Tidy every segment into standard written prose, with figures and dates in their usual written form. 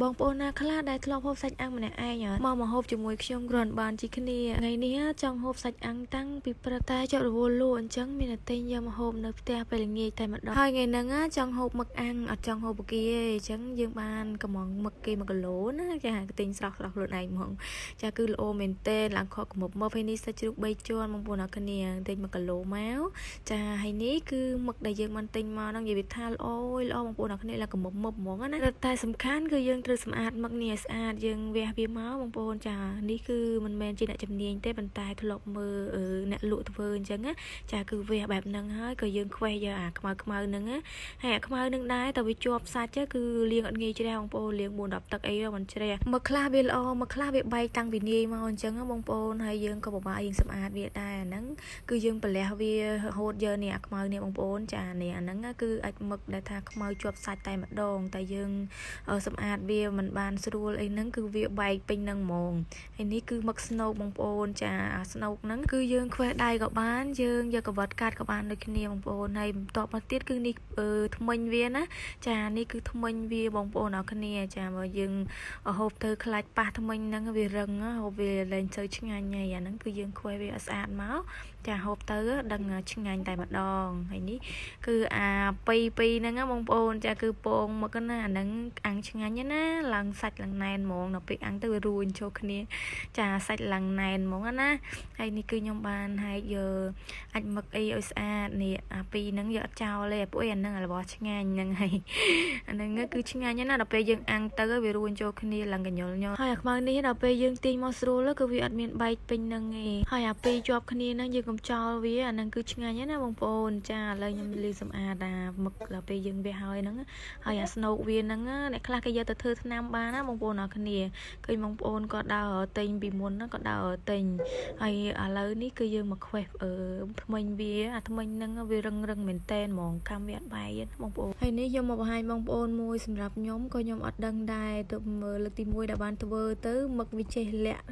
បងប្អូនណាខ្លះដែលធ្លាប់ហូបសាច់អាំងម្នាក់ឯងមកហូបជាមួយខ្ញុំគ្រាន់បានជាគ្នាថ្ងៃនេះចង់ហូបសាច់អាំងតាំងពីព្រឹកតែចុចរវល់លក់អញ្ចឹងមានតែទិញយកមកហូបនៅផ្ទះពេលល្ងាចតែម្ដងហើយថ្ងៃហ្នឹងចង់ហូបមឹកអាំងអត់ចង់ហូបបកាទេអញ្ចឹងយើងបានកំងមឹកគេ1គីឡូណាចាទិញស្រស់ខ្លួនឯងហ្មងចាគឺល្អមែនតើឡើងខកកមុំមកពេលនេះសាច់ជ្រូក3ជាន់បងប្អូនអរគ្នាទិញ1គីឡូមកចាហើយនេះគឺមឹកដែលយើងបានទិញមកហ្នឹងនិយាយថាល្អបងប្អូនអរគ្នាឡើងកមុំហ្មងណាតែសំខាន់គឺយើងត្រូវសម្អាតមឹកនេះឲ្យស្អាតយើងវះវាមកបងប្អូនចានេះគឺមិនមែនជាអ្នកជំនាញទេប៉ុន្តែធ្លាប់មើលអ្នកលក់ធ្វើអញ្ចឹងណាចាគឺវះបែបហ្នឹងហើយក៏យើងខ្វេះយកអាខ្មៅហ្នឹងហើយអាខ្មៅហ្នឹងដែរតែវាជាប់សាច់គឺលាងអត់ងាយជ្រះបងប្អូនលាង4-10ទឹកអីមិនជ្រះមកខ្លះវាល្អមកខ្លះវាបែកតាំងពីនាយមកអញ្ចឹងបងប្អូនហើយយើងក៏ពិបាកយើងសម្អាតវាដែរអាហ្នឹងគឺយើងប្រលះវាហូតយកនេះអាខ្មៅនេះបងប្អូនចានេះអាហ្នឹងគឺអាចមឹកដែលថាខ្មៅជាប់សាច់តែម្ដងតែយើងសម្អាតវាមិនបានស្រួលអីហ្នឹងគឺវាបែកពេញហ្នឹងហ្មងហើយនេះគឺមឹកស្នូកបងប្អូនចាអាស្នូកហ្នឹងគឺយើងខ្វេះដៃក៏បានយើងយកកវ៉ាត់កាត់ក៏បានដូចគ្នាបងប្អូនហើយបន្ទាប់មកទៀតគឺនេះថ្មិញវាណាចានេះគឺថ្មិញវាបងប្អូនអរគ្នាចាបើយើងហូបទៅខ្លាចប៉ះថ្មិញហ្នឹងវារឹងហូបវាលែងសូវឆ្ងាញ់ហើយអាហ្នឹងគឺយើងខ្វេះវាឲ្យស្អាតមកចាហូបទៅដឹងឆ្ងាញ់តែម្ដងហើយនេះគឺអាពីហ្នឹងបងប្អូនចាគឺពងមកណាអាហ្នឹងអាំងឆ្ងាញ់ណាឡើងសាច់ឡើងណែនហ្មងដល់ពេលអាំងទៅវារួញចូលគ្នាចាសាច់ឡើងណែនហ្មងណាហើយនេះគឺខ្ញុំបានហែកយកអាចមឹកអីឲ្យស្អាតនេះអាពីហ្នឹងយកអត់ចោលទេពួកអាហ្នឹងរបស់ឆ្ងាញ់ហ្នឹងហើយអាហ្នឹងគឺឆ្ងាញ់ណាដល់ពេលយើងអាំងទៅវារួញចូលគ្នាឡើងកញ្ញុលហើយអាខ្មៅនេះដល់ពេលយើងទាញមកស្រួលគឺវាអត់មានបែកពេញហ្នឹងទេហើយអាពីជាប់គ្នាហ្នឹងយើងកុំចោលវាអាហ្នឹងគឺឆ្ងាញ់ណាបងប្អូនចាឥឡូវខ្ញុំលាងសម្អាតអាមឹកដល់ពេលយើងវះហើយហ្នឹងហើយអាស្នូកវាហ្នឹងអ្នកខ្លះគេយកទៅធ្វើថ្នាំបានណាបងប្អូនអរគ្នាឃើញបងប្អូនក៏ដើរទិញពីមុនក៏ដើរទិញហើយឥឡូវនេះគឺយើងមកខ្វេះថ្មិញវាអាថ្មិញហ្នឹងវារឹងមែនតែនហ្មងកម្មវាអត់បែកបងប្អូនហើយនេះខ្ញុំមកបង្ហាញបងប្អូនមួយសម្រាប់ខ្ញុំក៏ខ្ញុំអត់ដឹងដែរទៅមើលលើកទី1ដែលបានធ្វើទៅមឹកវាចេះលាក់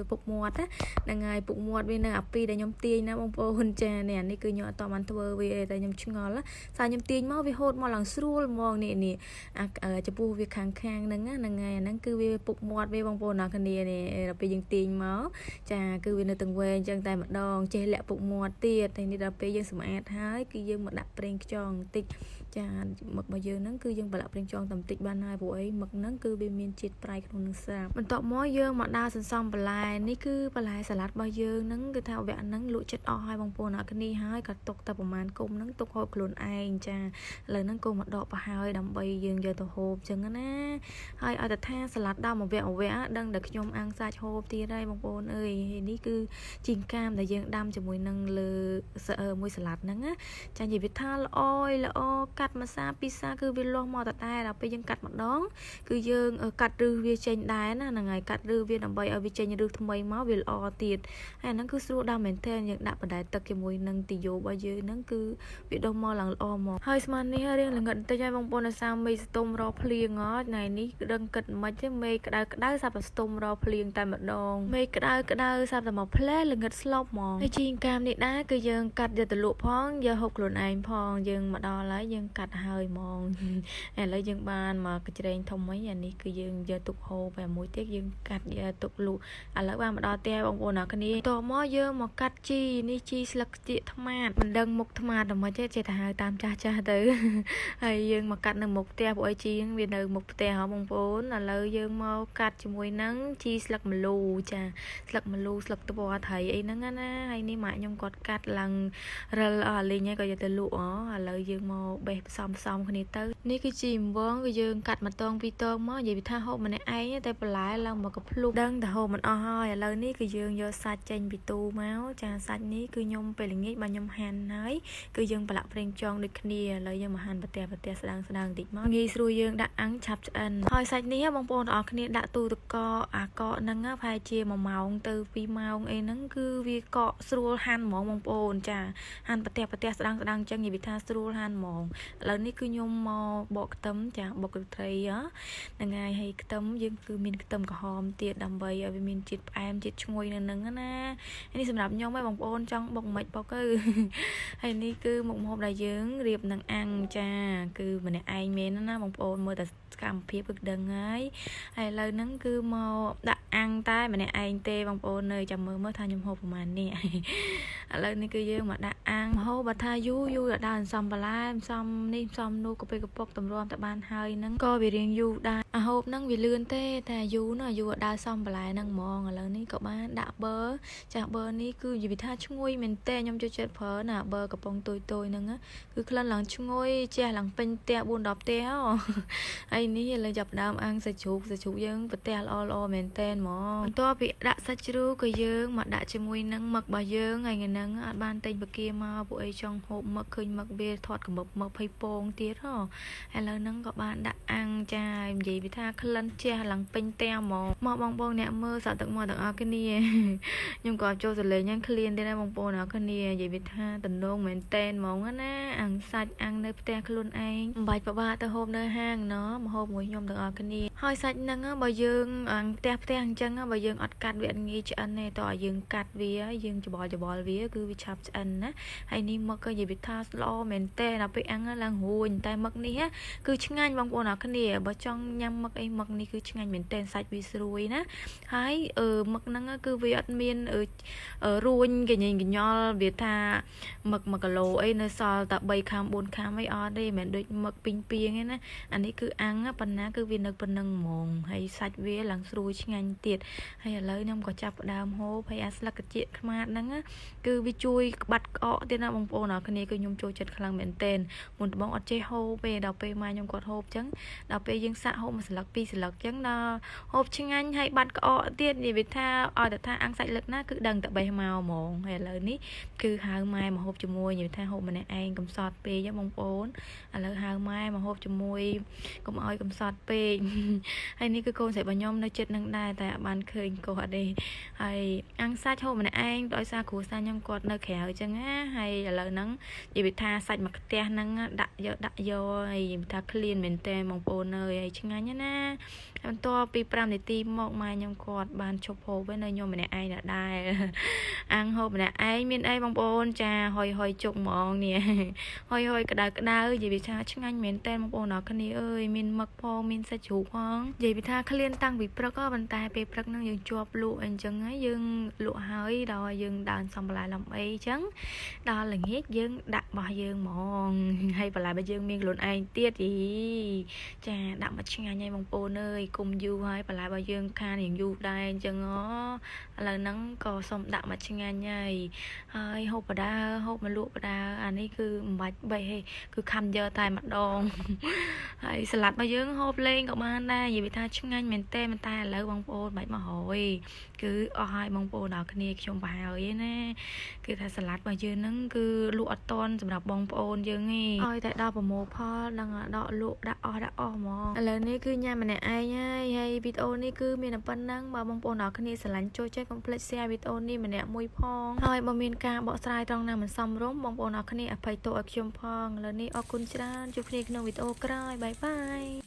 ពុកមាត់ហ្នឹងហើយពុកមាត់វានៅអាពីដែលខ្ញុំទាញណាបងប្អូនចានេះនេះគឺខ្ញុំអត់តបានធ្វើវាតែខ្ញុំឆ្ងល់សារខ្ញុំទាញមកវាហូតមកឡើងស្រួលហ្មងនេះអាចំពោះវាខាងហ្នឹងហ្នឹងហើយអាហ្នឹងគឺវាពុកមាត់វាបងប្អូនអរគ្នានេះដល់ពេលយើងទាញមកចាគឺវានៅទាំងវែងអញ្ចឹងតែម្ដងចេះលាក់ពុកមាត់ទៀតហើយនេះដល់ពេលយើងសម្អាតហើយគឺយើងមកដាក់ប្រេងខ្យងបន្តិចចាមឹករបស់យើងហ្នឹងគឺយើងប្រឡាក់ប្រេងខ្យងតែបន្តិចបានហើយព្រោះអីមឹកហ្នឹងគឺវាមានជាតិប្រៃក្នុងនឹងស្រាប់បន្ទាប់មកយើងមកដើរសន្សំបន្លែនេះគឺបន្លែសាឡាត់របស់យើងហ្នឹងគឺថាវគ្គហ្នឹងលក់ចិត្តអស់ហើយបងប្អូនអរគ្នាហើយក៏ទុកតែប្រហែលគុំហ្នឹងទុកហូបខ្លួនឯងចាឥឡូវហ្នឹងក៏មកដកប្រហើយដើម្បីយើងយកទៅហូបចឹងណាហើយឲ្យតែថាសាឡាត់ដល់មួយវគ្គដឹងតែខ្ញុំអាំងសាច់ហូបទៀតហើយបងប្អូនអើយនេះគឺជីងកាមដែលយើងដាំជាមួយនឹងលើមួយសាឡាត់ហ្នឹងណាចានិយាយវាថាល្អកាត់ម្សៅពីសាគឺវាលាស់មកតែដល់ពេលយើងកាត់ម្ដងគឺយើងកាត់រឹសវាចេញដែរណាហ្នឹងហើយកាត់រឹសវាដើម្បីឲ្យវាចេញរឹសថ្មីមកវាល្អទៀតហើយអាហ្នឹងគឺស្រួលដល់មែនទែនយើងដាក់បដែតទឹកជាមួយនឹងទីយោរបស់យើងហ្នឹងគឺវាដុះមកឡើងល្អមកហើយស្មាននេះរៀងល្ងិតបន្តិចហើយបងប្អូនដោយសារមេស្ទុំរកភ្លៀងថ្ងៃនេះដឹងគិតមិនទេមេក្តៅសាប់តែស្ទុំរកភ្លៀងតែម្ដងមេក្តៅសាប់តែមកផ្លែល្ងិតស្លប់ហ្មងហើយជីងកាមនេះដែរគឺយើងកាត់យកទៅលក់ផងយកហូបខ្លួនឯងផងយើងមកដល់ហើយយើងកាត់ហើយហ្មងឥឡូវយើងបានមកកញ្ច្រែងធំវិញអានេះគឺយើងយកទុកហូបហើយមួយទៀតយើងកាត់យកទុកលក់ឥឡូវបានមកដល់ផ្ទះបងប្អូនអរគ្នាតមកយើងមកកាត់ជីនេះជីស្លឹកទៀកថ្មាតមិនដឹងមុខថ្មាតដល់មិនទេចេះតែហៅតាមចាស់ទៅហើយយើងមកកាត់នៅមុខផ្ទះព្រោះអីជីវានៅមុខផ្ទះហ៎បងប្អូនឥឡូវយើងមកកាត់ជាមួយនឹងជីស្លឹកម្លូចាស្លឹកម្លូស្លឹកត្បូងត្រីអីហ្នឹងណាហើយនេះម៉ាក់ខ្ញុំគាត់កាត់ឡើងរិលលេងហើយក៏យកទៅលក់ឥឡូវយើងមកបេះផ្សំគ្នាទៅនេះគឺជីអំវងគឺយើងកាត់មួយតងពីរតងមកនិយាយថាហូបម្នាក់ឯងតែបន្លែឡើងមកកភ្លុកដឹងតែហូបមិនអស់ហើយឥឡូវនេះគឺយើងយកសាច់ចេញពីទូមកចាសាច់នេះគឺខ្ញុំពេលល្ងាចបាទខ្ញុំហាន់ហើយគឺយើងប្រឡាក់ប្រេងខ្យងដូចគ្នាឥឡូវយើងមកហាន់ប្រទះស្ដាងបន្តិចមកងាយស្រួលយើងដាក់អាំងឆាប់ឆ្អិនហើយសាច់នេះបងប្អូនទាំងអស់គ្នាដាក់ទូទឹកកកអាកកហ្នឹងប្រហែលជា1ម៉ោងទៅ2ម៉ោងអីហ្នឹងគឺវាកកស្រួលហាន់ហ្មងបងប្អូនចាហាន់ប្រទះស្ដាងអញ្ចឹងនិយាយថាស្រួលហាន់ហ្មងឥឡូវនេះគឺខ្ញុំមកបកខ្ទឹមចាបុកត្រីហ្នឹងហើយខ្ទឹមយើងគឺមានខ្ទឹមក្រហមទៀតដើម្បីឲ្យវាមានជាតិផ្អែមជាតិឈ្ងុយនៅហ្នឹងណានេះសម្រាប់ខ្ញុំឯងបងប្អូនចង់បុកមិនបុកទៅហើយនេះគឺមុខម្ហូបដែលយើងរៀបនឹងអាំងចាគឺម្នាក់ឯងមែនណាបងប្អូនមើលតែ cảm phía bực đằng ấy hay lời nắng cứ mò đã ăn tay mà nè anh tê bằng ôn nơi chầm mơ mới thay nhung hộp của mình nè lời này cứ dương mà đã ăn hô bà tha du du là đàn xong bà la xong đi xong nu có bê cái bọc tầm rom tại ban hơi nắng coi vì riêng du đa hộp nắng vì lươn tê thà du nó du đã xong bà lại nắng mòn lời này cậu bạn đã bơ chả bơ ní cứ gì vì tha chung ngôi mình tê nhom cho chết phở nè bơ cặp bông tôi nâng á cứ lần lần chung ngôi che lần pin tê buồn đọp téo ai ní là dập đam ăn sạch chụp dương vật tê lo mình tên mò to bị đã sạch chú cái dương mà đã chơi môi nâng mực bà dương ngày nâng ban tên bậc kia mà bụi trong hộp mực khơi mực bê thoát cả mực hay pong tiết hả hay là nâng các bạn đã ăn cha gì vì tha lần che lần pin tê mò bong nè mơ sợ tận mò tận cái nia nhưng còn cho rồi lấy nhang clean đây là bong nào cái nia gì vì tha tình đôn mình tên mò á ăn sạch ăn nơi tê luôn anh bạch bà từ hôm nơi hang nó mà hôm ngồi nhom tận cái nia hơi sạch nâng á bà dương ăn tê ăn chân á bà dương ọt cắt viện nghi cho anh này tỏi dương cắt vía dương cho bò vía cứ bị chập anh á hay ni mực cái gì bị tha lo mình tê nào bị ăn á là hùn tay mực ní á cứ chưng anh bong nào cái nia bà trong nhâm mực ấy mực ní cứ chưng anh mình tên sạch vì ruồi ná hay mực nâng á cứ vì ọt miên ở ruồi cái nhìn cái nho việt tha mực cái lồ ấy nó so tập 3 khám 4 khám mấy ở đây mình đôi mực pin pieng ấy ná anh ấy cứ ăn á phần ná cứ vì nực phần nâng mồm hay sạch vía lằng ruồi chưng anh tiệt hay là lấy nhom có chập đam hố hay ăn là cái chuyện mà nâng á cứ vì chui bật ọ tên là bong bồn nào cái này cứ nhom chui chật khăng mình tên muốn bong ọt chơi hô về đào pe mai nhom quạt hộp trắng đào pe dương xạ hộp mà sạc pi sạc trắng là hộp chưng anh hay bật ọ tiên thì việt tha ở đặt tha ăn sạch lực ná cứ đằng tại bay màu mòn hay là ní cứ hai mai mà hộp cho môi nhiều tha hộp mà này anh cầm sọt pe với bong bồn là hai mai mà hộp cho môi cầm oi cầm sọt pe hay ní cứ cô sẽ bao nhom nó chết nâng đai tại bàn khơi cô ở đây hay ăn sạch hộp mà này anh đói xa củ xa nhom quạt nó khéo chăng á hay là lời nắng vì bị tha sạch mà te nắng đã vô hay tha clean mình tên bong bồn nơi chăng á nhá na em to pi pram để tim một mai nhom quạt bàn chụp hồ với nơi nhom mà này ai đã đai ăn hộp mà này ai miền ai bong bồn trà hồi chụp mòn nè hồi cái đá gì bị tha chăng anh miền tên bong bồn nó cái này ơi miền mực phong miền sa chủ khoáng gì bị tha clean tăng bị pro có bàn tay pe pro nó dừng chụp lụa anh chăng á dừng lụa hơi đòi dừng đàn xong lại làm ấy chăng đó là hết dương đặt bao dương mòn hay và lại bây dương miên luôn anh tiết gì chà đặt mặt chăng anh bong bồn ơi cùng du hay và lại bao dương khan hiện du đây chăng ó là nắng có xong đặt mặt chăng anh nhây hơi hộp mà lụa vào đa anh ấy cứ bạch bày cứ khăm giờ tay mặt đòn hay salad bao dương hộp lên cậu bạn đây gì bị tha chăng anh mình tên mình tay là bong bồn bạch mà hồi cứ hai bong bồn nào cái này trong bài ấy nè cứ thay salad bao dương nó cứ lụa tonสำหรับบองโอนยังไงอ้อยแต่ดอกประโมพ่อดังดอกลุดอกมองแล้วนี่คือยามันเนี่ยไอ้เนี่ยให้วิดีโอนี่คือมีน้ำปั้นนั่งบองโอนดอกคันนี้สลันโจเจคอมเพล็กซ์เซียวิดีโอนี่มันเนี่ยมวยพองอ้อยบะมีนกาเบาสายตรงนั้นมันซ้ำร้มบองโอนดอกคันนี้อภัยโตอักชมพองแล้วนี่ออกคุณจ้าจุดเพลงในวิดีโอก็ได้บายบาย